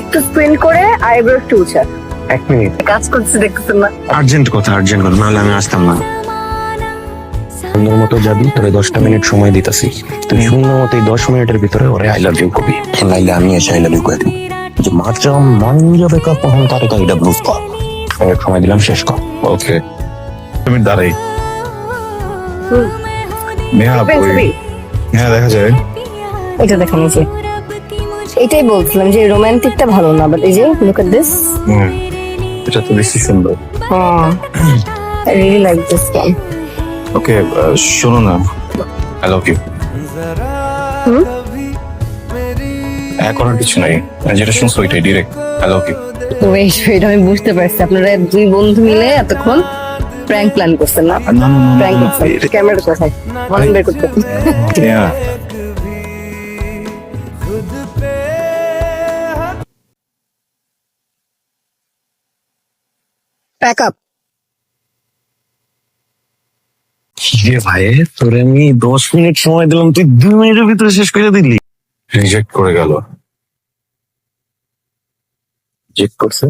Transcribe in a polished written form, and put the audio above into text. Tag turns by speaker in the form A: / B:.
A: একটু স্প্রিন্ট করে আইব্রো একটু উঁচা।
B: 1 মিনিট।
A: কাজ করছে দেখতেছেন না?
B: আর্জেন্ট কথা, নাহলে আমি আসতাম না। সুন্দর মতো যাবি, তোরে 10টা মিনিট সময় দিতেছি। তুই সুন্দর মতো 10 মিনিটের ভিতরে ওরে আই লাভ ইউ কবি, নাইলে আমি এসে আই লাভ ইউ করে দিব। যে মাত্র মান যাবে কা তখন তাড়াতাড়ি এটা ব্লুজ কর। অনেক সময় দিলাম, শেষ কর।
C: ওকে, তুমি দাঁড়াই। নেহা, ওই হ্যাঁ দেখা যায়।
A: এটা দেখেন, এই যে এটাই বলছিলাম যে রোমান্টিকটা ভালো না, বাট এই যে লুক এট দিস।
C: এটা তো বেশি সুন্দর।
A: I really like this one.
C: Okay, শোনো না, আই লাভ ইউ। এখন আর কিছু নাই, যেটা শুনছো ওইটাই direct I love you.
A: Wait wait, আমি বুঝতে পারছি আপনারা দুই বন্ধু মিলে এতক্ষণ প্র্যাঙ্ক প্ল্যান করছেন না? প্র্যাঙ্ক করছেন। ক্যামেরা কোথায়? ফোন বের করতে।
C: Neha,
A: pack up.
B: কিরে ভাই, তোরে আমি 10 মিনিট সময় দিলাম, তুই 2 মিনিটের ভিতরে শেষ করে দিলি।
C: রিজেক্ট করে গেল।
B: চেক করছে।